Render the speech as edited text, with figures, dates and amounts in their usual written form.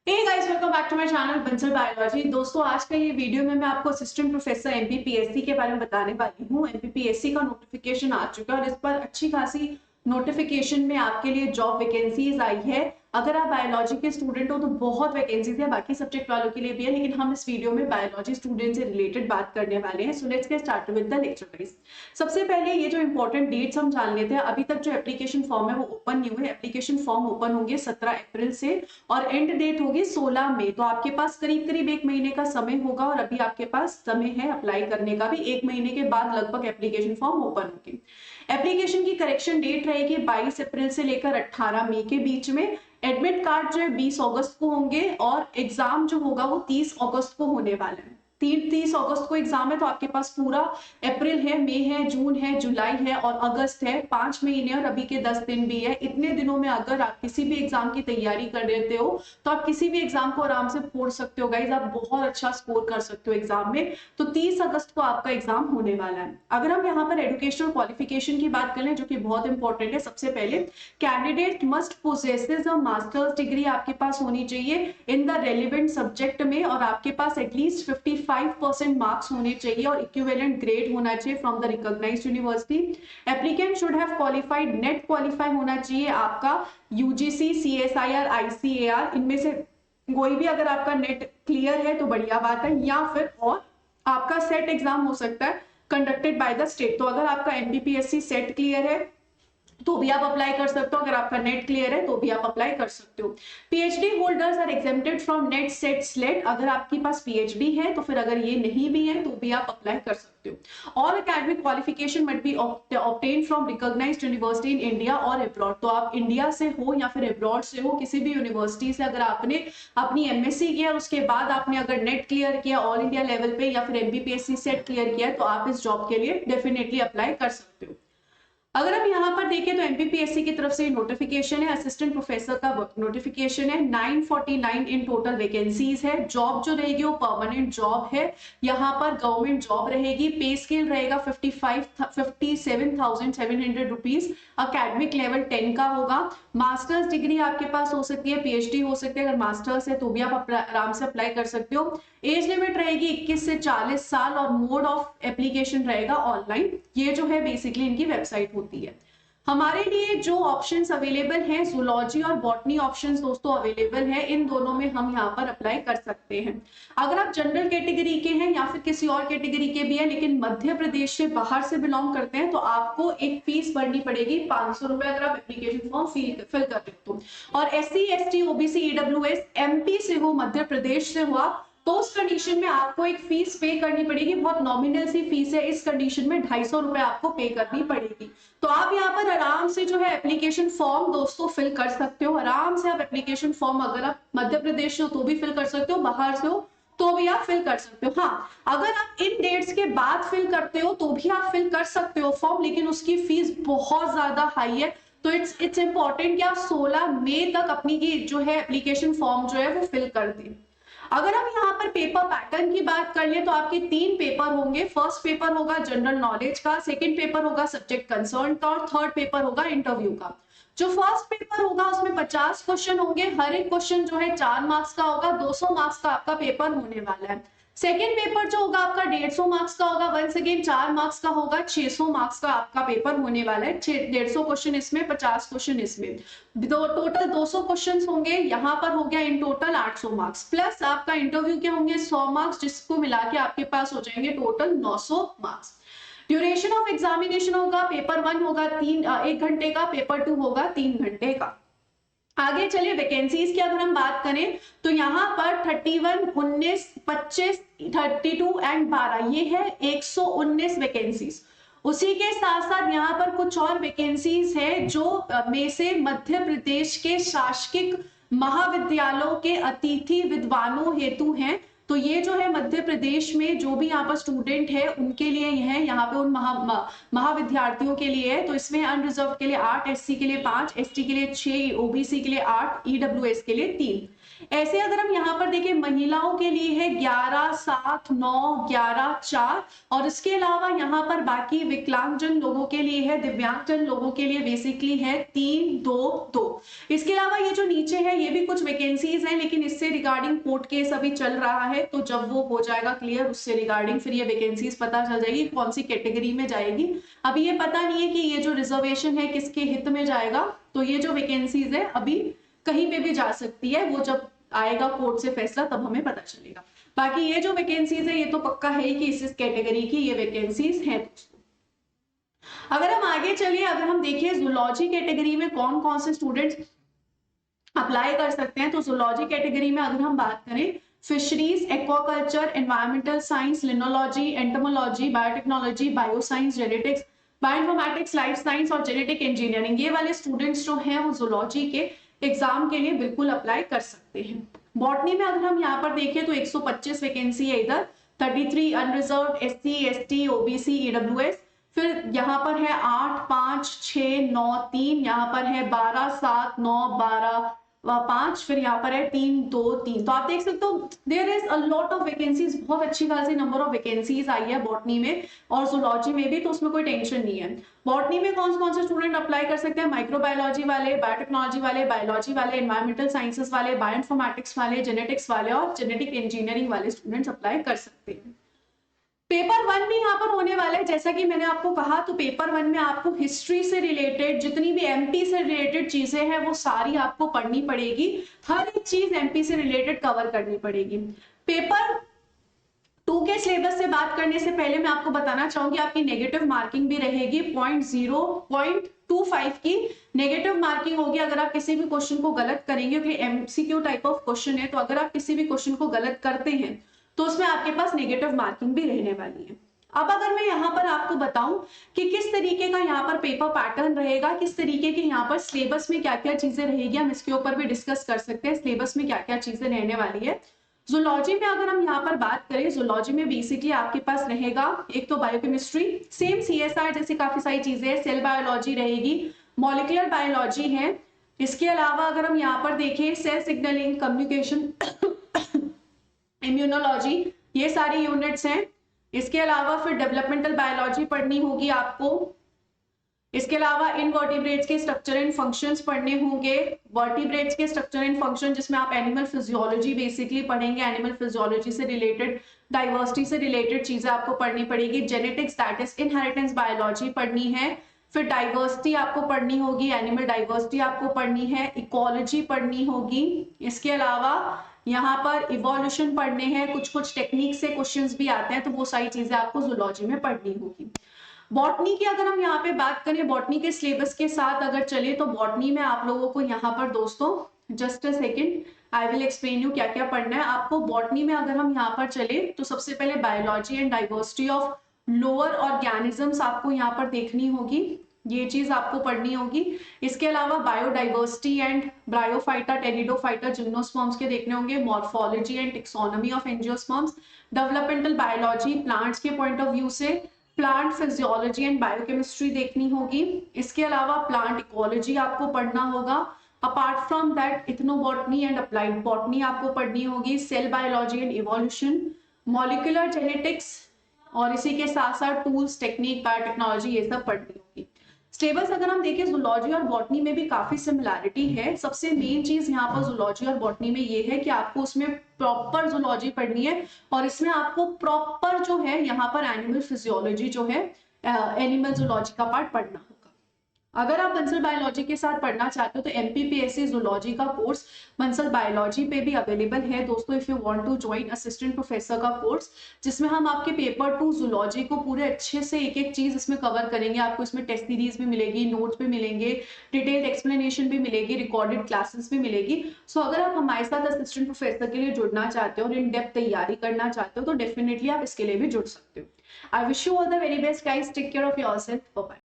Hey guys, welcome back to my channel Bansal biology. दोस्तों, आज का ये वीडियो में मैं आपको असिस्टेंट प्रोफेसर एमपीपीएससी के बारे में बताने वाली हूँ। एमपीपीएससी का नोटिफिकेशन आ चुका है और इस पर अच्छी खासी नोटिफिकेशन में आपके लिए जॉब वैकेंसीज आई है। अगर आप बायोलॉजी के स्टूडेंट हो तो बहुत वैकेंसीज है, बाकी सब्जेक्ट वालों के लिए भी है, लेकिन हम इस वीडियो में बायोलॉजी स्टूडेंट से रिलेटेड बात करने वाले हैं। So let's get start with the lecture guys. सबसे पहले ये जो इंपॉर्टेंट डेट्स हम जान लेते हैं। अभी तक जो एप्लीकेशन फॉर्म है वो ओपन नहीं हुए। एप्लीकेशन फॉर्म ओपन होंगे 17 अप्रैल से और एंड डेट होगी 16 मई। तो आपके पास करीब करीब 1 महीने का समय होगा और अभी आपके पास समय है अप्लाई करने का भी। 1 महीने के बाद लगभग एप्लीकेशन फॉर्म ओपन होंगे। एप्लीकेशन की करेक्शन डेट रहेगी 22 अप्रैल से लेकर 18 मई के बीच में। एडमिट कार्ड जो है 20 अगस्त को होंगे और एग्जाम जो होगा वो 30 अगस्त को होने वाला है। 30 अगस्त को एग्जाम है, तो आपके पास पूरा अप्रैल है, मई है, जून है, जुलाई है और अगस्त है। 5 महीने और अभी के 10 दिन भी है। इतने दिनों में अगर आप किसी भी एग्जाम की तैयारी कर लेते हो तो आप किसी भी एग्जाम को आराम से फोड़ सकते हो गाइज। आप बहुत अच्छा स्कोर कर सकते हो एग्जाम में। तो 30 अगस्त को आपका एग्जाम होने वाला है। अगर हम यहाँ पर एजुकेशनल क्वालिफिकेशन की बात करें जो कि बहुत इंपॉर्टेंट है, सबसे पहले कैंडिडेट मस्ट पोजेसेस अ मास्टर्स डिग्री आपके पास होनी चाहिए इन द रेलिवेंट सब्जेक्ट में और आपके पास एटलीस्ट 55% मार्क्स होने चाहिए और इक्विवेलेंट ग्रेड होना चाहिए from the recognized university. Applicant should have qualified, NET qualify होना चाहिए आपका यूजीसी, सीएसआईआर, आईसीएआर, इनमें से कोई भी अगर आपका नेट क्लियर है तो बढ़िया बात है, या फिर और आपका सेट एग्जाम हो सकता है कंडक्टेड बाय द स्टेट। तो अगर आपका एमपीपीएससी सेट क्लियर है तो भी आप अप्लाई कर सकते हो। अगर आपका नेट क्लियर है तो भी आप अप्लाई कर सकते हो। PhD holders are exempted from NET SET SLET. अगर आपके पास पीएचडी है तो फिर अगर ये नहीं भी है तो भी आप अप्लाई कर सकते हो। All academic qualification must be obtain from recognized university in India और अब्रॉड। तो आप इंडिया से हो या फिर अब्रॉड से हो, किसी भी यूनिवर्सिटी से अगर आपने अपनी एमएससी किया उसके बाद आपने अगर नेट क्लियर किया ऑल इंडिया लेवल पे या फिर एमपीपीएससी सेट क्लियर किया तो आप इस जॉब के लिए डेफिनेटली अप्लाई कर सकते हो। अगर हम यहाँ पर देखें तो एमपीपीएससी की तरफ से नोटिफिकेशन है, असिस्टेंट प्रोफेसर का नोटिफिकेशन है। 949 इन टोटल वैकेंसीज है। जॉब जो रहेगी वो परमानेंट जॉब है, यहाँ पर गवर्नमेंट जॉब रहेगी। पे स्केल रहेगा 57,700 रुपीज। अकेडमिक लेवल 10 का होगा। मास्टर्स डिग्री आपके पास हो सकती है, पीएचडी हो सकती है। अगर मास्टर्स है तो भी आप आराम से अप्लाई कर सकते हो। एज लिमिट रहेगी 21 से 40 साल और मोड ऑफ एप्लीकेशन रहेगा ऑनलाइन। ये जो है बेसिकली इनकी वेबसाइट होती है। हमारे लिए जो ऑप्शंस अवेलेबल हैं, जूलॉजी और बॉटनी ऑप्शंस दोस्तों अवेलेबल है। इन दोनों में हम यहाँ पर अप्लाई कर सकते हैं। अगर आप जनरल कैटेगरी के हैं या फिर किसी और कैटेगरी के भी हैं लेकिन मध्य प्रदेश से बाहर से बिलोंग करते हैं तो आपको एक फीस भरनी पड़ेगी 500 रुपए अगर आप एप्लीकेशन फॉर्म फिल कर रहे हो। और SC ST OBC EWS MP से हो, मध्य प्रदेश से हुआ तो उस कंडीशन में आपको एक फीस पे करनी पड़ेगी। बहुत नॉमिनल सी फीस है। इस कंडीशन में 250 रुपए आपको पे करनी पड़ेगी। तो आप यहाँ पर आराम से जो है एप्लीकेशन फॉर्म दोस्तों फिल कर सकते हो। आराम से आप एप्लीकेशन फॉर्म अगर आप मध्य प्रदेश से हो तो भी फिल कर सकते हो, बाहर से हो तो भी आप फिल कर सकते हो। हाँ, अगर आप इन डेट्स के बाद फिल करते हो तो भी आप फिल कर सकते हो फॉर्म, लेकिन उसकी फीस बहुत ज्यादा हाई है। तो इट्स इंपॉर्टेंट कि आप 16 मई तक अपनी जो है एप्लीकेशन फॉर्म जो है वो फिल कर दें। अगर हम यहाँ पर पेपर पैटर्न की बात कर ले तो आपके 3 पेपर होंगे। फर्स्ट पेपर होगा जनरल नॉलेज का, सेकंड पेपर होगा सब्जेक्ट कंसर्न का और थर्ड पेपर होगा इंटरव्यू का। जो फर्स्ट पेपर होगा उसमें 50 क्वेश्चन होंगे। हर एक क्वेश्चन जो है 4 मार्क्स का होगा। 200 मार्क्स का आपका पेपर होने वाला है। सेकेंड पेपर जो होगा आपका 150 मार्क्स का होगा। वंस अगेन 4 मार्क्स का होगा। 600 मार्क्स का आपका पेपर होने वाला है। 150 क्वेश्चन इसमें, 50 क्वेश्चन इसमें, टोटल 200 क्वेश्चन होंगे। यहाँ पर हो गया इन टोटल 800 मार्क्स प्लस आपका इंटरव्यू के होंगे 100 मार्क्स, जिसको मिला के आपके पास हो जाएंगे total 900 marks. Duration of examination होगा, पेपर 1 होगा 1 घंटे का, पेपर 2 होगा 3 घंटे का। आगे चलिए वैकेंसीज की अगर हम बात करें तो यहाँ पर 31, 19, 25, 32 एंड 12 ये है 119 वैकेंसीज। उसी के साथ साथ यहाँ पर कुछ और वैकेंसीज है जो में से मध्य प्रदेश के शासकीय महाविद्यालयों के अतिथि विद्वानों हेतु हैं। तो ये जो है मध्य प्रदेश में जो भी यहाँ पर स्टूडेंट है उनके लिए है, यहाँ पे उन महाविद्यार्थियों के लिए है। तो इसमें अनरिजर्व के लिए 8, SC के लिए 5, ST के लिए 6, OBC के लिए 8, EWS के लिए 3। ऐसे अगर हम यहाँ पर देखें महिलाओं के लिए है 11, 7, 9, 11, 4 और इसके अलावा यहाँ पर बाकी विकलांगजन लोगों के लिए है, दिव्यांगजन लोगों के लिए बेसिकली है 3, 2, 2। इसके अलावा ये जो नीचे है ये भी कुछ वैकेंसीज हैं, लेकिन इससे रिगार्डिंग कोर्ट केस अभी चल रहा है, तो जब वो हो जाएगा क्लियर उससे रिगार्डिंग फिर ये वैकेंसीज पता चल जाएगी कौन सी कैटेगरी में जाएगी। अभी ये पता नहीं है कि ये जो रिजर्वेशन है किसके हित में जाएगा, तो ये जो वैकेंसीज है अभी कहीं पे भी जा सकती है, वो जब आएगा कोर्ट से फैसला तब हमें पता चलेगा। बाकी ये जो वैकेंसीज है ये तो पक्का है कि इस कैटेगरी की ये वैकेंसीज हैं। अगर हम आगे चलिए, अगर हम देखिए जूलॉजी कैटेगरी में कौन कौन से स्टूडेंट्स अप्लाई कर सकते हैं, तो जूलॉजी कैटेगरी में अगर हम बात करें fisheries, aquaculture, environmental science, limnology, entomology, biotechnology, bioscience, genetics, bioinformatics, life science और जेनेटिक इंजीनियरिंग, ये वाले स्टूडेंट्स जो हैं वो जूलॉजी के एग्जाम के लिए बिल्कुल अप्लाई कर सकते हैं। बॉटनी में अगर हम यहाँ पर देखें तो 125 वैकेंसी है इधर, 33 unreserved, SC, ST, OBC, EWS, फिर यहाँ पर है 8, 5, 6, 9, 3, यहाँ पर है 12, 7, 9, 12, 5, फिर यहाँ पर है 3, 2, 3। तो आप देख सकते हो there is a lot of vacancies, बहुत अच्छी खासी नंबर ऑफ वैकेंसीज आई है बॉटनी में और जूलॉजी में भी, तो उसमें कोई टेंशन नहीं है। बॉटनी में कौन कौन से स्टूडेंट अप्लाई कर सकते हैं, माइक्रोबायोलॉजी वाले, बायोटेक्नोलॉजी वाले, बायोलॉजी वाले, एनवायरमेंटल साइंसेस वाले, बायोइन्फॉर्मेटिक्स वाले, जेनेटिक्स वाले और जेनेटिक इंजीनियरिंग वाले स्टूडेंट्स अप्लाई कर सकते हैं। पेपर 1 भी यहाँ पर होने वाला है, जैसा कि मैंने आपको कहा, तो पेपर 1 में आपको हिस्ट्री से रिलेटेड जितनी भी एमपी से रिलेटेड चीजें हैं वो सारी आपको पढ़नी पड़ेगी, हर एक चीज एमपी से रिलेटेड कवर करनी पड़ेगी। पेपर 2 के सिलेबस से बात करने से पहले मैं आपको बताना चाहूंगी आपकी नेगेटिव मार्किंग भी रहेगी 0.25 की नेगेटिव मार्किंग होगी अगर आप किसी भी क्वेश्चन को गलत करेंगे, क्योंकि एमसीक्यू टाइप ऑफ क्वेश्चन है, तो अगर आप किसी भी क्वेश्चन को गलत करते हैं तो उसमें आपके पास नेगेटिव मार्किंग भी रहने वाली है। अब अगर मैं यहाँ पर आपको बताऊं कि किस तरीके का यहाँ पर पेपर पैटर्न रहेगा, किस तरीके के यहाँ पर सिलेबस में क्या क्या चीजें रहेगी, हम इसके ऊपर भी डिस्कस कर सकते हैं सिलेबस में क्या क्या चीजें रहने वाली है। जूलॉजी में अगर हम यहाँ पर बात करें, जूलॉजी में बेसिकली आपके पास रहेगा एक तो बायोकेमिस्ट्री, सेम सीएसआर जैसी काफी सारी चीजें है, सेल बायोलॉजी रहेगी, मॉलिक्यूलर बायोलॉजी है, इसके अलावा अगर हम यहाँ पर देखें सेल सिग्नलिंग, कम्युनिकेशन, इम्यूनोलॉजी, ये सारी यूनिट्स हैं। इसके अलावा फिर डेवलपमेंटल बायोलॉजी पढ़नी होगी आपको, इसके अलावा इनवर्टिब्रेट्स के स्ट्रक्चर एंड फंक्शंस पढ़ने होंगे, वर्टिब्रेट्स के स्ट्रक्चर एंड फंक्शन जिसमें आप एनिमल फिजियोलॉजी बेसिकली पढ़ेंगे, एनिमल फिजियोलॉजी से रिलेटेड, डाइवर्सिटी से रिलेटेड चीजें आपको पढ़नी पड़ेगी, genetics that is inheritance biology पढ़नी है, फिर डाइवर्सिटी आपको पढ़नी होगी, एनिमल डाइवर्सिटी आपको पढ़नी है, इकोलॉजी पढ़नी होगी, इसके अलावा यहाँ पर इवोल्यूशन पढ़ने हैं, कुछ कुछ टेक्निक से क्वेश्चंस भी आते हैं, तो वो सारी चीजें आपको जूलॉजी में पढ़नी होगी। बॉटनी की अगर हम यहाँ पे बात करें, बॉटनी के सिलेबस के साथ अगर चले तो बॉटनी में आप लोगों को यहाँ पर दोस्तों just a second I will explain you क्या क्या पढ़ना है आपको। बॉटनी में अगर हम यहाँ पर चले तो सबसे पहले biology and diversity of lower organisms आपको यहाँ पर देखनी होगी, ये चीज आपको पढ़नी होगी। इसके अलावा biodiversity and bryophyta, pteridophyta, gymnosperms के देखने होंगे, morphology and taxonomy of angiosperms, developmental biology plants के पॉइंट ऑफ व्यू से, प्लांट फिजियोलॉजी एंड बायोकेमिस्ट्री देखनी होगी, इसके अलावा प्लांट इकोलॉजी आपको पढ़ना होगा, apart from that ethnobotany and applied botany आपको पढ़नी होगी, cell biology and evolution, molecular genetics और इसी के साथ साथ टूल्स, टेक्निक, बायोटेक्नोलॉजी, ये सब पढ़नी होगी। सिलेबस अगर हम देखें जूलॉजी और बॉटनी में भी काफी सिमिलैरिटी है। सबसे मेन चीज यहाँ पर जूलॉजी और बॉटनी में ये है कि आपको उसमें प्रॉपर जूलॉजी पढ़नी है और इसमें आपको प्रॉपर जो है यहाँ पर एनिमल फिजियोलॉजी जो है एनिमल जूलॉजी का पार्ट पढ़ना होगा। अगर आप बंसल बायोलॉजी के साथ पढ़ना चाहते हो तो एमपीपीएससी जूलॉजी का कोर्स बंसल बायोलॉजी पे भी अवेलेबल है दोस्तों, if you want to join assistant professor का कोर्स, जिसमें हम आपके पेपर 2 जूलॉजी को पूरे अच्छे से एक एक चीज इसमें कवर करेंगे। आपको इसमें टेस्ट सीरीज भी मिलेगी, नोट्स भी मिलेंगे, डिटेल्ड एक्सप्लेनेशन भी मिलेगी, रिकॉर्डेड क्लासेस भी मिलेगी। सो अगर आप हमारे साथ असिस्टेंट प्रोफेसर के लिए जुड़ना चाहते हो और इन डेप्थ तैयारी करना चाहते हो तो डेफिनेटली आप इसके लिए भी जुड़ सकते हो। I wish you all the very best guys, take care of yourself, bye bye.